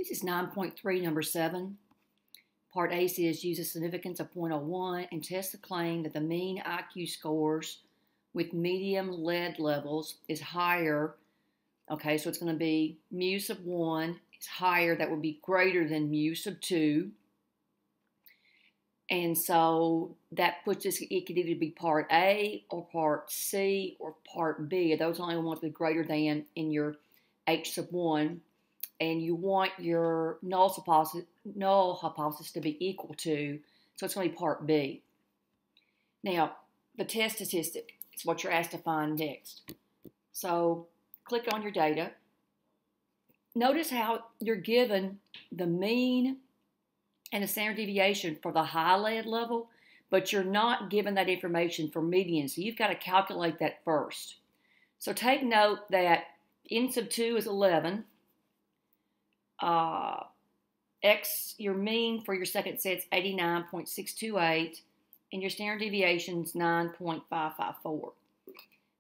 This is 9.3, number 7. Part A says use a significance of 0.01 and test the claim that the mean IQ scores with medium lead levels is higher. Okay, so it's going to be mu sub 1 is higher. That would be greater than mu sub 2. And so that puts us, it could either be part A or part C or part B. Those only ones with greater than in your H sub 1. And you want your null hypothesis to be equal to, so it's going to be part B. Now, the test statistic is what you're asked to find next. So, click on your data. Notice how you're given the mean and the standard deviation for the high lead level, but you're not given that information for median, so you've got to calculate that first. So take note that N sub 2 is 11. Your mean for your second set is 89.628, and your standard deviation is 9.554.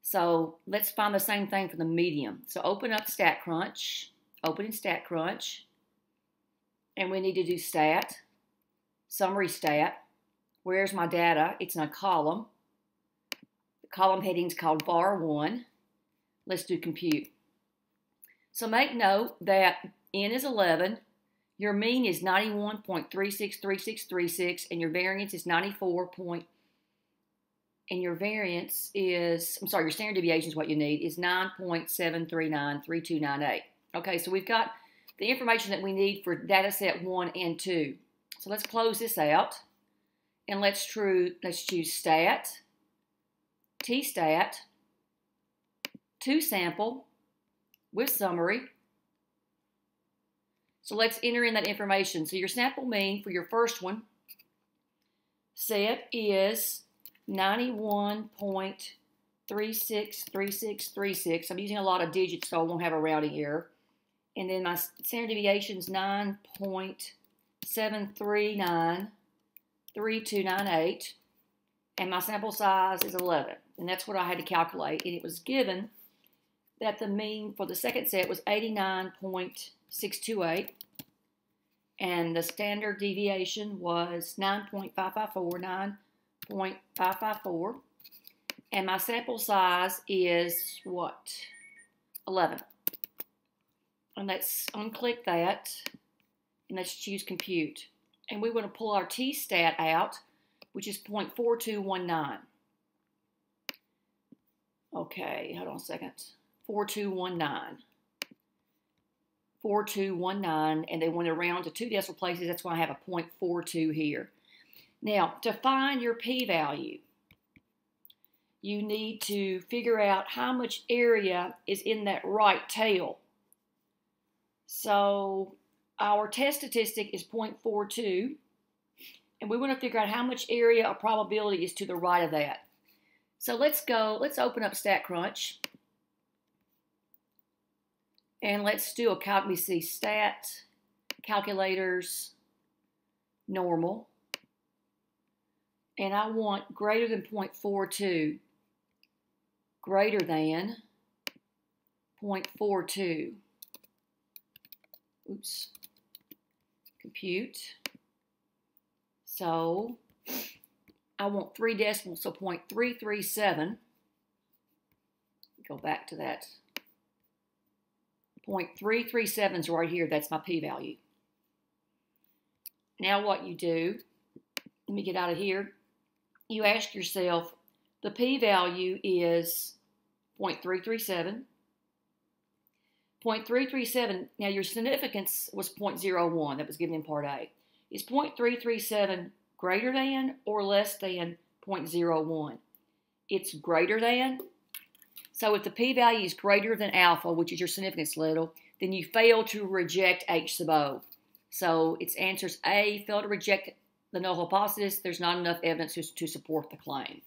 So let's find the same thing for the median. So open up StatCrunch, open in StatCrunch, and we need to do stat, summary stat. Where's my data? It's in a column. The column heading is called var1. Let's do compute. So make note that N is 11, your mean is 91.363636, and your variance is 94. And your variance is, your standard deviation is what you need, is 9.7393298. Okay, so we've got the information that we need for data set 1 and 2. So let's close this out, and let's choose stat, tstat, to sample with summary. So let's enter in that information. So your sample mean for your first one set is 91.363636. I'm using a lot of digits, so I won't have a rounding error. And then my standard deviation is 9.7393298. And my sample size is 11. And that's what I had to calculate. And it was given that the mean for the second set was 89.628, and the standard deviation was 9.554, and my sample size is what? 11. And let's unclick that, and let's choose compute. And we want to pull our t-stat out, which is 0.4219. Okay, hold on a second. 4219, and they want to round to 2 decimal places. That's why I have a 0.42 here. Now, to find your p-value, you need to figure out how much area is in that right tail. So our test statistic is 0.42, and we want to figure out how much area of probability is to the right of that. So let's open up StatCrunch. And let's do a calc. We see stat, calculators, normal. And I want greater than 0.42, greater than 0.42. Oops. Compute. So I want 3 decimals, so 0.337. Go back to that. 0.337 is right here. That's my p-value. Now what you do, let me get out of here. You ask yourself, the p-value is 0.337. 0.337, now your significance was 0.01. That was given in part A. Is 0.337 greater than or less than 0.01? It's greater than. So if the p-value is greater than alpha, which is your significance level, then you fail to reject H sub O. So its answer is A, fail to reject the null hypothesis. There's not enough evidence to support the claim.